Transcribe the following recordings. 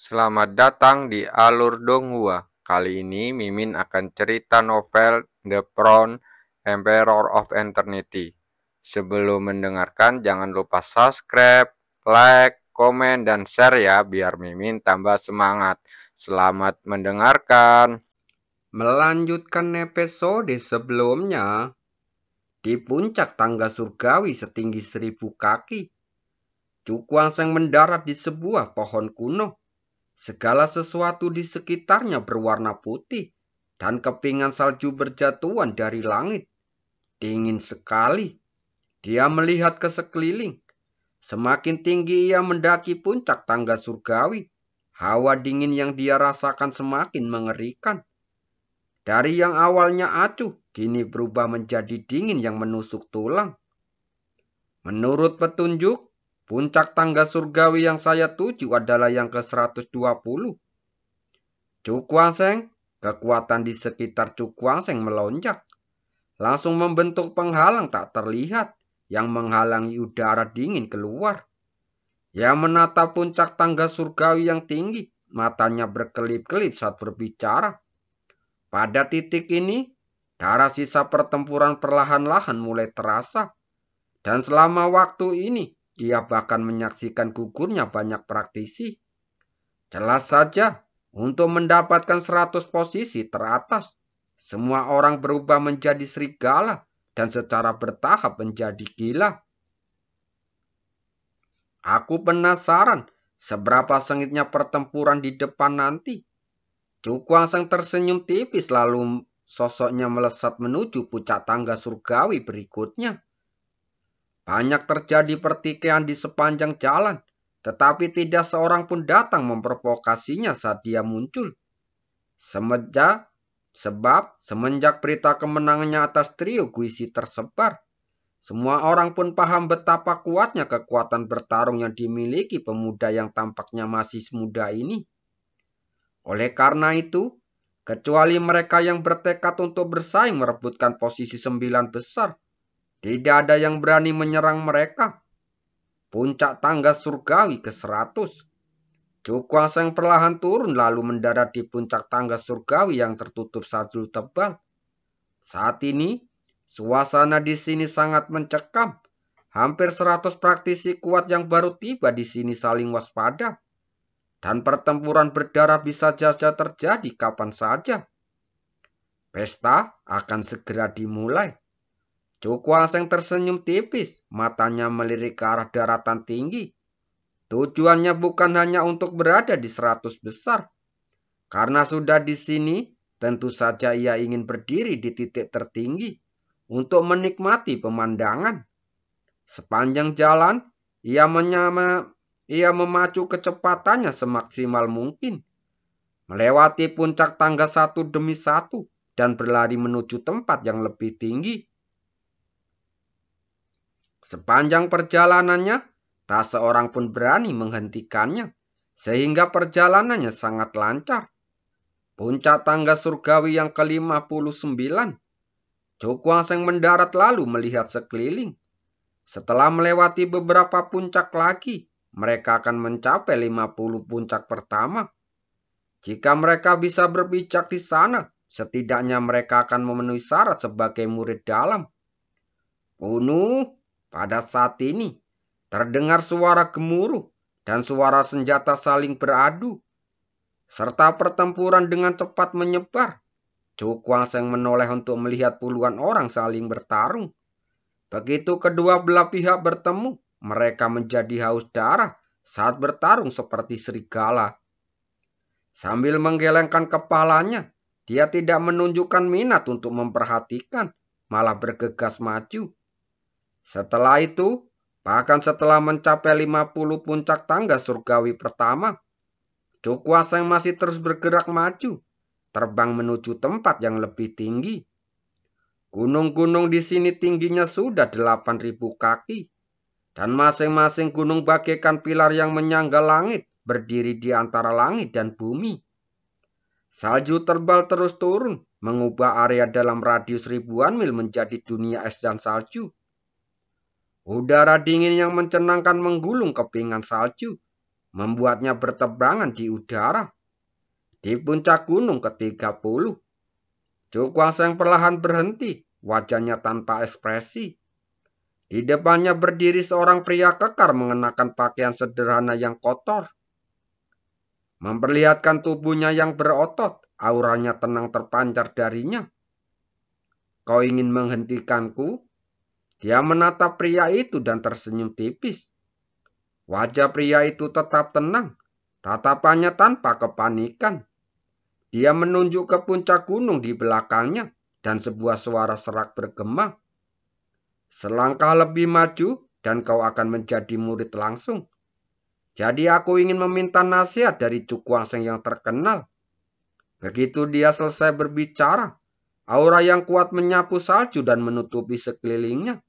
Selamat datang di Alur Donghua. Kali ini Mimin akan cerita novel The Crown, Emperor of Eternity. Sebelum mendengarkan, jangan lupa subscribe, like, komen, dan share ya, biar Mimin tambah semangat. Selamat mendengarkan. Melanjutkan episode sebelumnya, di puncak tangga surgawi setinggi 1.000 kaki, Cukwang mendarat di sebuah pohon kuno. Segala sesuatu di sekitarnya berwarna putih, dan kepingan salju berjatuhan dari langit. Dingin sekali. Dia melihat ke sekeliling. Semakin tinggi ia mendaki puncak tangga surgawi, hawa dingin yang dia rasakan semakin mengerikan. Dari yang awalnya acuh, kini berubah menjadi dingin yang menusuk tulang. Menurut petunjuk, puncak tangga surgawi yang saya tuju adalah yang ke-120. Cukwang, kekuatan di sekitar Cukwang melonjak. Langsung membentuk penghalang tak terlihat yang menghalangi udara dingin keluar. Ia menatap puncak tangga surgawi yang tinggi, matanya berkelip-kelip saat berbicara. Pada titik ini, darah sisa pertempuran perlahan-lahan mulai terasa. Dan selama waktu ini, ia bahkan menyaksikan gugurnya banyak praktisi. Jelas saja, untuk mendapatkan 100 posisi teratas, semua orang berubah menjadi serigala dan secara bertahap menjadi gila. Aku penasaran seberapa sengitnya pertempuran di depan nanti. Cukwang tersenyum tipis lalu sosoknya melesat menuju puncak tangga surgawi berikutnya. Banyak terjadi pertikaian di sepanjang jalan, tetapi tidak seorang pun datang memprovokasinya saat dia muncul. Semenjak berita kemenangannya atas trio Guisi tersebar, semua orang pun paham betapa kuatnya kekuatan bertarung yang dimiliki pemuda yang tampaknya masih muda ini. Oleh karena itu, kecuali mereka yang bertekad untuk bersaing merebutkan posisi 9 besar, tidak ada yang berani menyerang mereka. Puncak tangga surgawi ke-100. Cukwang perlahan turun lalu mendarat di puncak tangga surgawi yang tertutup salju tebal. Saat ini, suasana di sini sangat mencekam. Hampir 100 praktisi kuat yang baru tiba di sini saling waspada. Dan pertempuran berdarah bisa saja terjadi kapan saja. Pesta akan segera dimulai. Cukwang tersenyum tipis, matanya melirik ke arah daratan tinggi. Tujuannya bukan hanya untuk berada di 100 besar. Karena sudah di sini, tentu saja ia ingin berdiri di titik tertinggi untuk menikmati pemandangan. Sepanjang jalan, ia memacu kecepatannya semaksimal mungkin, melewati puncak tangga satu demi satu, dan berlari menuju tempat yang lebih tinggi. Sepanjang perjalanannya, tak seorang pun berani menghentikannya, sehingga perjalanannya sangat lancar. Puncak tangga surgawi yang ke-59. Cukwang mendarat lalu melihat sekeliling. Setelah melewati beberapa puncak lagi, mereka akan mencapai 50 puncak pertama. Jika mereka bisa berpijak di sana, setidaknya mereka akan memenuhi syarat sebagai murid dalam. Pada saat ini, terdengar suara gemuruh dan suara senjata saling beradu, serta pertempuran dengan cepat menyebar. Cukwang menoleh untuk melihat puluhan orang saling bertarung. Begitu kedua belah pihak bertemu, mereka menjadi haus darah saat bertarung seperti serigala. Sambil menggelengkan kepalanya, dia tidak menunjukkan minat untuk memperhatikan, malah bergegas maju. Setelah itu, bahkan setelah mencapai 50 puncak tangga surgawi pertama, Cukwang masih terus bergerak maju, terbang menuju tempat yang lebih tinggi. Gunung-gunung di sini tingginya sudah 8.000 kaki, dan masing-masing gunung bagaikan pilar yang menyangga langit, berdiri di antara langit dan bumi. Salju tebal terus turun, mengubah area dalam radius ribuan mil menjadi dunia es dan salju. Udara dingin yang mencenangkan menggulung kepingan salju, membuatnya bertebaran di udara. Di puncak gunung ke-30, Chu Guangsheng perlahan berhenti, wajahnya tanpa ekspresi. Di depannya berdiri seorang pria kekar mengenakan pakaian sederhana yang kotor. Memperlihatkan tubuhnya yang berotot, auranya tenang terpancar darinya. Kau ingin menghentikanku? Dia menatap pria itu dan tersenyum tipis. Wajah pria itu tetap tenang, tatapannya tanpa kepanikan. Dia menunjuk ke puncak gunung di belakangnya dan sebuah suara serak bergema. Selangkah lebih maju dan kau akan menjadi murid langsung. Jadi aku ingin meminta nasihat dari Chu Guangsheng yang terkenal. Begitu dia selesai berbicara, aura yang kuat menyapu salju dan menutupi sekelilingnya,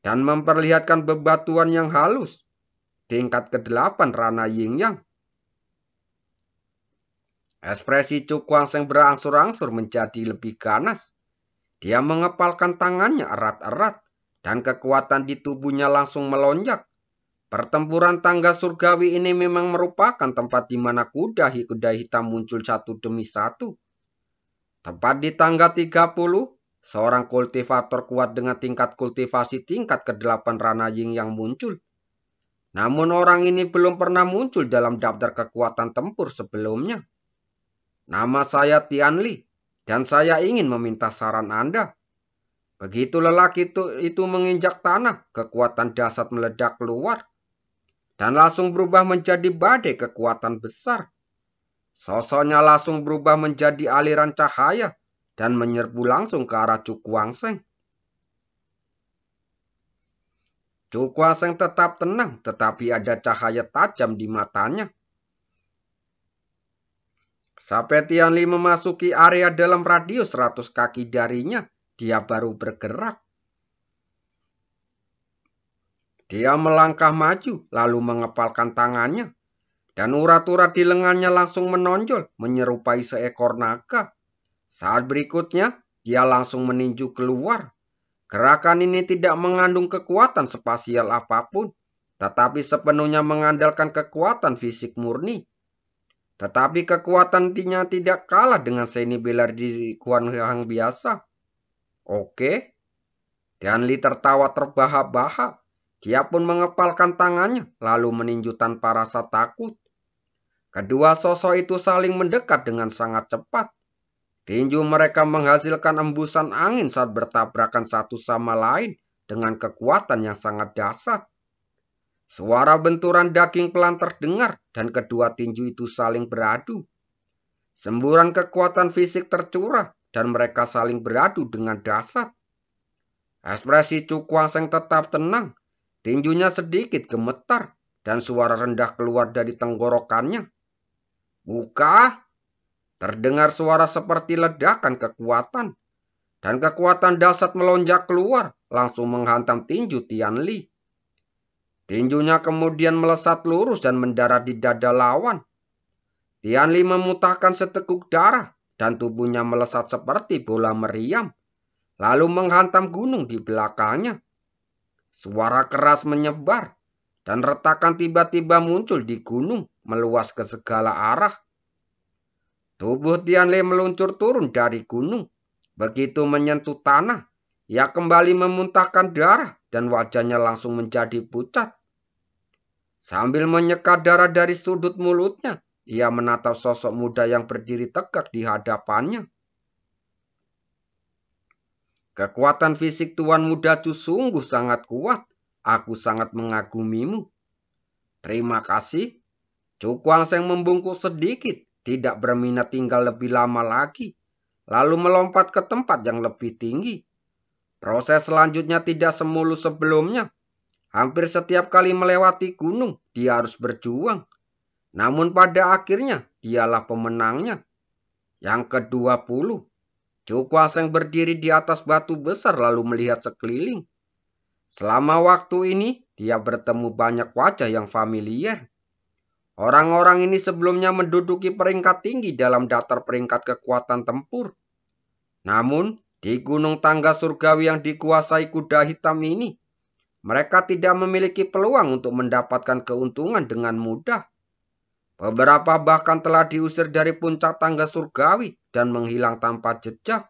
dan memperlihatkan bebatuan yang halus, tingkat ke-8 Rana Yin Yang. Ekspresi Chu Guangsheng berangsur-angsur menjadi lebih ganas. Dia mengepalkan tangannya erat-erat, dan kekuatan di tubuhnya langsung melonjak. Pertempuran tangga surgawi ini memang merupakan tempat di mana kuda hitam muncul satu demi satu. Tepat di tangga 30, seorang kultivator kuat dengan tingkat kultivasi tingkat ke-8 Rana Yin yang muncul. Namun orang ini belum pernah muncul dalam daftar kekuatan tempur sebelumnya. Nama saya Tian Li, dan saya ingin meminta saran Anda. Begitu lelaki itu menginjak tanah, kekuatan dahsyat meledak keluar, dan langsung berubah menjadi badai kekuatan besar. Sosoknya langsung berubah menjadi aliran cahaya dan menyerbu langsung ke arah Chu Guangsheng. Chu Guangsheng tetap tenang, tetapi ada cahaya tajam di matanya. Sampai Tian Li memasuki area dalam radius 100 kaki darinya, dia baru bergerak. Dia melangkah maju, lalu mengepalkan tangannya, dan urat-urat di lengannya langsung menonjol, menyerupai seekor naga. Saat berikutnya, dia langsung meninju keluar. Gerakan ini tidak mengandung kekuatan spasial apapun, tetapi sepenuhnya mengandalkan kekuatan fisik murni. Tetapi kekuatannya tidak kalah dengan seni bela diri Guan Yang biasa. Oke. Tian Li tertawa terbahak-bahak. Dia pun mengepalkan tangannya, lalu meninju tanpa rasa takut. Kedua sosok itu saling mendekat dengan sangat cepat. Tinju mereka menghasilkan embusan angin saat bertabrakan satu sama lain dengan kekuatan yang sangat dahsyat. Suara benturan daging pelan terdengar dan kedua tinju itu saling beradu. Semburan kekuatan fisik tercurah dan mereka saling beradu dengan dahsyat. Ekspresi Chu Guangsheng tetap tenang. Tinjunya sedikit gemetar dan suara rendah keluar dari tenggorokannya. Buka! Terdengar suara seperti ledakan kekuatan. Dan kekuatan dahsyat melonjak keluar, langsung menghantam tinju Tian Li. Tinjunya kemudian melesat lurus dan mendarat di dada lawan. Tian Li memuntahkan seteguk darah dan tubuhnya melesat seperti bola meriam, lalu menghantam gunung di belakangnya. Suara keras menyebar, dan retakan tiba-tiba muncul di gunung, meluas ke segala arah. Tubuh Tian Li meluncur turun dari gunung. Begitu menyentuh tanah, ia kembali memuntahkan darah dan wajahnya langsung menjadi pucat. Sambil menyeka darah dari sudut mulutnya, ia menatap sosok muda yang berdiri tegak di hadapannya. Kekuatan fisik Tuan Muda Chu sungguh sangat kuat. Aku sangat mengagumimu. Terima kasih. Chu Guangsheng membungkuk sedikit, tidak berminat tinggal lebih lama lagi, lalu melompat ke tempat yang lebih tinggi. Proses selanjutnya tidak semulus sebelumnya. Hampir setiap kali melewati gunung, dia harus berjuang. Namun pada akhirnya, dialah pemenangnya. Yang ke-20. Chu Guangsheng berdiri di atas batu besar lalu melihat sekeliling. Selama waktu ini, dia bertemu banyak wajah yang familiar. Orang-orang ini sebelumnya menduduki peringkat tinggi dalam daftar peringkat kekuatan tempur. Namun, di gunung tangga surgawi yang dikuasai kuda hitam ini, mereka tidak memiliki peluang untuk mendapatkan keuntungan dengan mudah. Beberapa bahkan telah diusir dari puncak tangga surgawi dan menghilang tanpa jejak.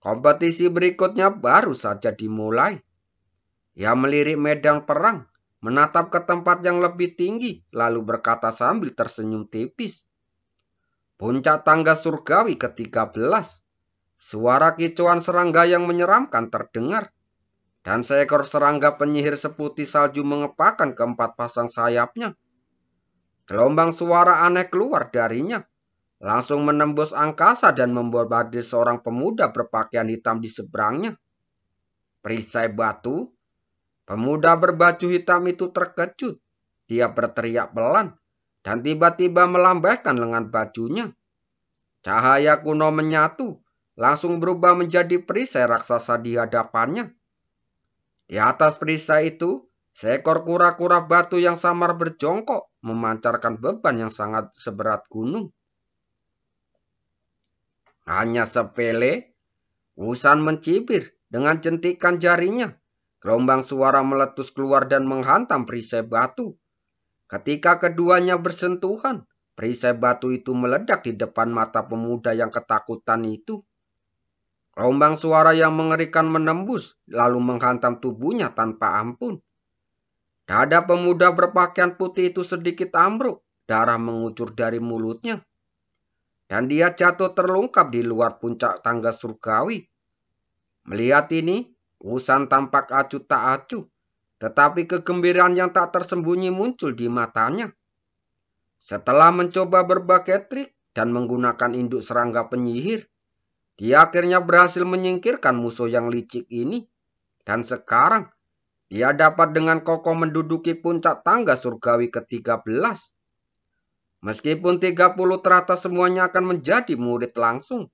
Kompetisi berikutnya baru saja dimulai. Ia melirik medan perang, menatap ke tempat yang lebih tinggi, lalu berkata sambil tersenyum tipis. Puncak tangga surgawi ke-13. Suara kicauan serangga yang menyeramkan terdengar, dan seekor serangga penyihir seputih salju mengepakkan keempat pasang sayapnya. Gelombang suara aneh keluar darinya, langsung menembus angkasa dan membombardir seorang pemuda berpakaian hitam di seberangnya. Perisai batu. Pemuda berbaju hitam itu terkejut. Dia berteriak pelan dan tiba-tiba melambaikan lengan bajunya. Cahaya kuno menyatu, langsung berubah menjadi perisai raksasa di hadapannya. Di atas perisai itu, seekor kura-kura batu yang samar berjongkok, memancarkan beban yang sangat seberat gunung. Hanya sepele, Wusan mencibir dengan jentikan jarinya. Gelombang suara meletus keluar dan menghantam perisai batu. Ketika keduanya bersentuhan, perisai batu itu meledak di depan mata pemuda yang ketakutan itu. Gelombang suara yang mengerikan menembus, lalu menghantam tubuhnya tanpa ampun. Dada pemuda berpakaian putih itu sedikit ambruk, darah mengucur dari mulutnya. Dan dia jatuh terlungkap di luar puncak tangga surgawi. Melihat ini, Wusan tampak acuh tak acuh, tetapi kegembiraan yang tak tersembunyi muncul di matanya. Setelah mencoba berbagai trik dan menggunakan induk serangga penyihir, dia akhirnya berhasil menyingkirkan musuh yang licik ini. Dan sekarang, dia dapat dengan kokoh menduduki puncak tangga surgawi ke-13. Meskipun 30 teratas semuanya akan menjadi murid langsung,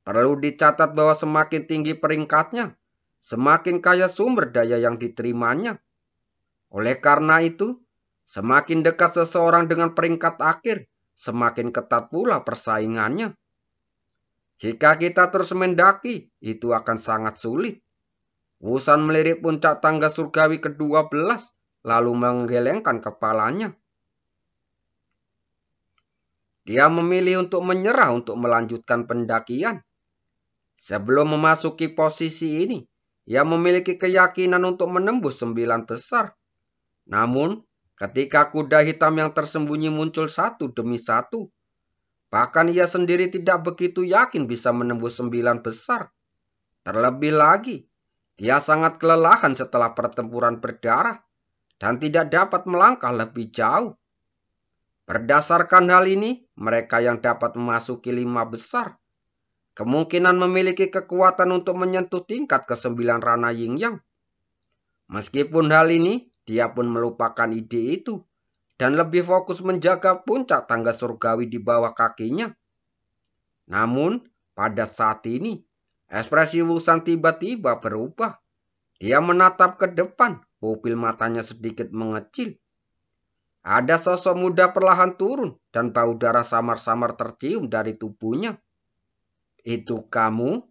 perlu dicatat bahwa semakin tinggi peringkatnya, semakin kaya sumber daya yang diterimanya. Oleh karena itu, semakin dekat seseorang dengan peringkat akhir, semakin ketat pula persaingannya. Jika kita terus mendaki, itu akan sangat sulit. Wusan melirik puncak tangga surgawi ke-12, lalu menggelengkan kepalanya. Dia memilih untuk menyerah untuk melanjutkan pendakian. Sebelum memasuki posisi ini, ia memiliki keyakinan untuk menembus 9 besar. Namun, ketika kuda hitam yang tersembunyi muncul satu demi satu, bahkan ia sendiri tidak begitu yakin bisa menembus 9 besar. Terlebih lagi, dia sangat kelelahan setelah pertempuran berdarah dan tidak dapat melangkah lebih jauh. Berdasarkan hal ini, mereka yang dapat memasuki 5 besar kemungkinan memiliki kekuatan untuk menyentuh tingkat ke-9 Rana Yin Yang. Meskipun hal ini, dia pun melupakan ide itu dan lebih fokus menjaga puncak tangga surgawi di bawah kakinya. Namun, pada saat ini, ekspresi Wusan tiba-tiba berubah. Dia menatap ke depan, pupil matanya sedikit mengecil. Ada sosok muda perlahan turun dan bau darah samar-samar tercium dari tubuhnya. Itu kamu?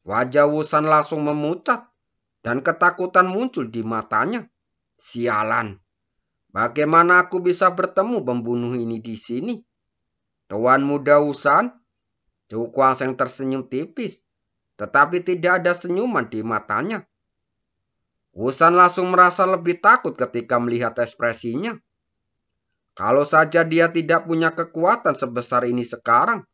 Wajah Wusan langsung memucat dan ketakutan muncul di matanya. Sialan, bagaimana aku bisa bertemu pembunuh ini di sini? Tuan muda Wusan? Chu Guangsheng tersenyum tipis, tetapi tidak ada senyuman di matanya. Wusan langsung merasa lebih takut ketika melihat ekspresinya. Kalau saja dia tidak punya kekuatan sebesar ini sekarang,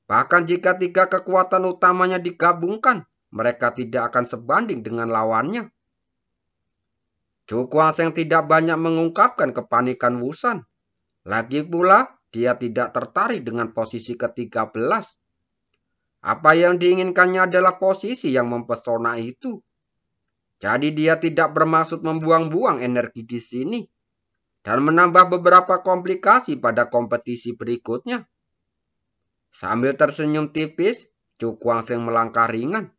bahkan jika 3 kekuatan utamanya digabungkan, mereka tidak akan sebanding dengan lawannya. Chu Guangsheng tidak banyak mengungkapkan kepanikan Wusan. Lagi pula, dia tidak tertarik dengan posisi ke-13. Apa yang diinginkannya adalah posisi yang mempesona itu. Jadi dia tidak bermaksud membuang-buang energi di sini dan menambah beberapa komplikasi pada kompetisi berikutnya. Sambil tersenyum tipis, Chu Guangsheng melangkah ringan.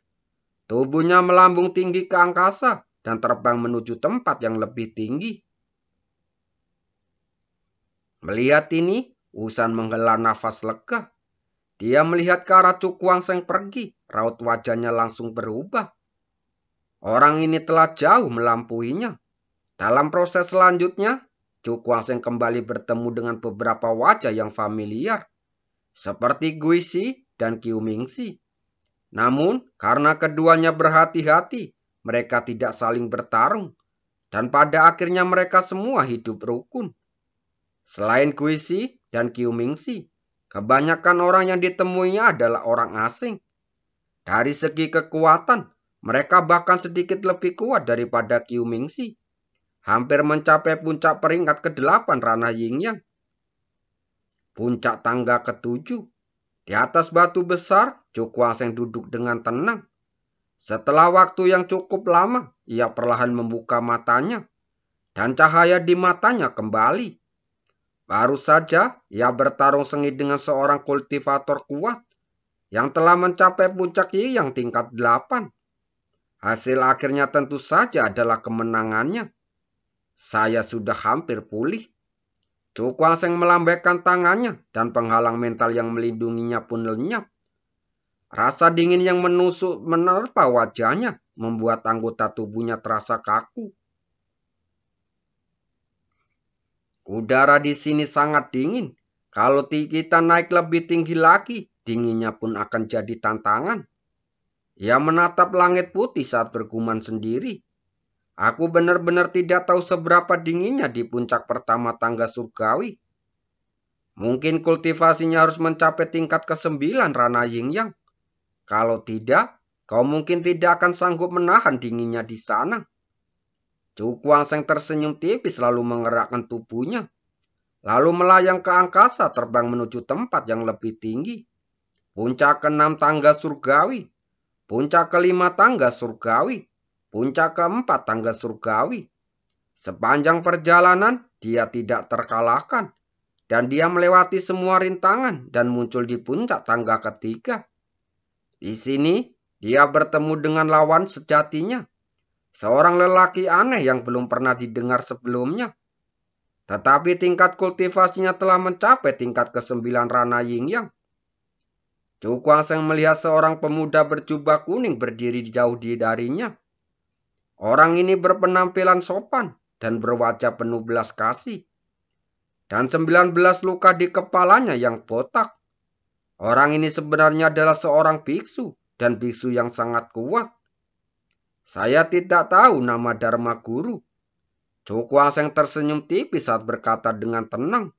Tubuhnya melambung tinggi ke angkasa dan terbang menuju tempat yang lebih tinggi. Melihat ini, Wusan menghela nafas lega. Dia melihat ke arah Chu Guangsheng pergi, raut wajahnya langsung berubah. Orang ini telah jauh melampauinya. Dalam proses selanjutnya, Chu Kuang-seng kembali bertemu dengan beberapa wajah yang familiar, seperti Guisi dan Qiu Mingxi. Namun, karena keduanya berhati-hati, mereka tidak saling bertarung, dan pada akhirnya mereka semua hidup rukun. Selain Guisi dan Qiu Mingxi, kebanyakan orang yang ditemuinya adalah orang asing. Dari segi kekuatan, mereka bahkan sedikit lebih kuat daripada Qiu Mingxi, hampir mencapai puncak peringkat ke-8 ranah Yingyang. Puncak tangga ke-7. Di atas batu besar, Chu Kuang-seng duduk dengan tenang. Setelah waktu yang cukup lama, ia perlahan membuka matanya, dan cahaya di matanya kembali. Baru saja ia bertarung sengit dengan seorang kultivator kuat yang telah mencapai puncak Yingyang tingkat 8. Hasil akhirnya tentu saja adalah kemenangannya. Saya sudah hampir pulih. Chu Kuang-seng melambaikan tangannya dan penghalang mental yang melindunginya pun lenyap. Rasa dingin yang menusuk menerpa wajahnya membuat anggota tubuhnya terasa kaku. Udara di sini sangat dingin. Kalau kita naik lebih tinggi lagi, dinginnya pun akan jadi tantangan. Ia menatap langit putih saat bergumam sendiri. Aku benar-benar tidak tahu seberapa dinginnya di puncak pertama tangga surgawi. Mungkin kultivasinya harus mencapai tingkat ke-9 ranah Yingyang. Kalau tidak, kau mungkin tidak akan sanggup menahan dinginnya di sana. Chu Kuang-seng tersenyum tipis lalu menggerakkan tubuhnya. Lalu melayang ke angkasa terbang menuju tempat yang lebih tinggi. Puncak ke-6 tangga surgawi. Puncak ke-5 tangga surgawi. Puncak ke-4 tangga surgawi. Sepanjang perjalanan, dia tidak terkalahkan. Dan dia melewati semua rintangan dan muncul di puncak tangga ketiga. Di sini, dia bertemu dengan lawan sejatinya. Seorang lelaki aneh yang belum pernah didengar sebelumnya. Tetapi tingkat kultivasinya telah mencapai tingkat ke-9 ranah Yingyang. Chu Kuang-seng melihat seorang pemuda berjubah kuning berdiri jauh darinya. Orang ini berpenampilan sopan dan berwajah penuh belas kasih. Dan 19 luka di kepalanya yang botak. Orang ini sebenarnya adalah seorang biksu dan biksu yang sangat kuat. Saya tidak tahu nama Dharma Guru. Chu Kuang-seng tersenyum tipis saat berkata dengan tenang.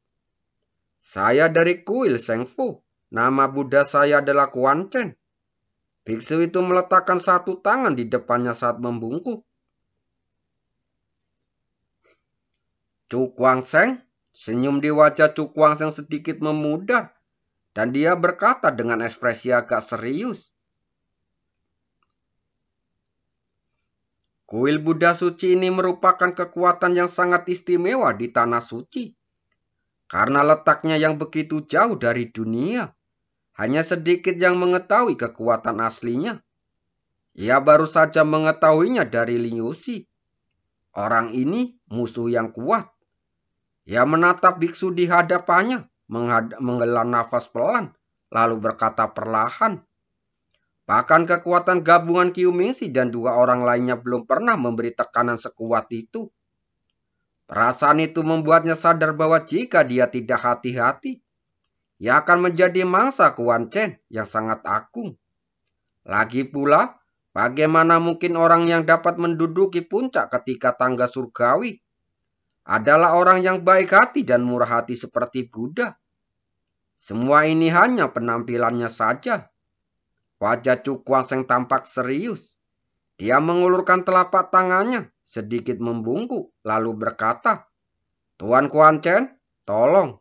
Saya dari kuil Shengfu. Nama Buddha saya adalah Quan Chen. Biksu itu meletakkan satu tangan di depannya saat membungkuk. Chu Kuang-seng, senyum di wajah Chu Kuang-seng sedikit memudar, dan dia berkata dengan ekspresi agak serius. Kuil Buddha suci ini merupakan kekuatan yang sangat istimewa di tanah suci. Karena letaknya yang begitu jauh dari dunia, hanya sedikit yang mengetahui kekuatan aslinya. Ia baru saja mengetahuinya dari Liuxi. Orang ini musuh yang kuat. Ia menatap biksu di hadapannya, menghela nafas pelan, lalu berkata perlahan. Bahkan kekuatan gabungan Qiu Mingxi dan 2 orang lainnya belum pernah memberi tekanan sekuat itu. Perasaan itu membuatnya sadar bahwa jika dia tidak hati-hati, ia akan menjadi mangsa Quan Chen yang sangat agung. Lagi pula, bagaimana mungkin orang yang dapat menduduki puncak ketika tangga surgawi adalah orang yang baik hati dan murah hati seperti Buddha. Semua ini hanya penampilannya saja. Wajah Chu Kuang-seng tampak serius. Dia mengulurkan telapak tangannya, sedikit membungkuk, lalu berkata, Tuan Quan Chen, tolong.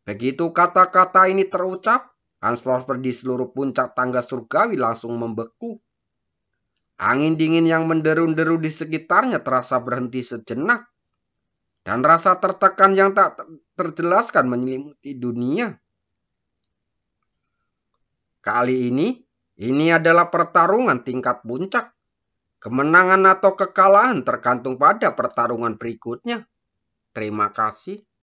Begitu kata-kata ini terucap, atmosfer di seluruh puncak tangga surgawi langsung membeku. Angin dingin yang menderu-deru di sekitarnya terasa berhenti sejenak. Dan rasa tertekan yang tak terjelaskan menyelimuti dunia. Kali ini adalah pertarungan tingkat puncak. Kemenangan atau kekalahan tergantung pada pertarungan berikutnya. Terima kasih.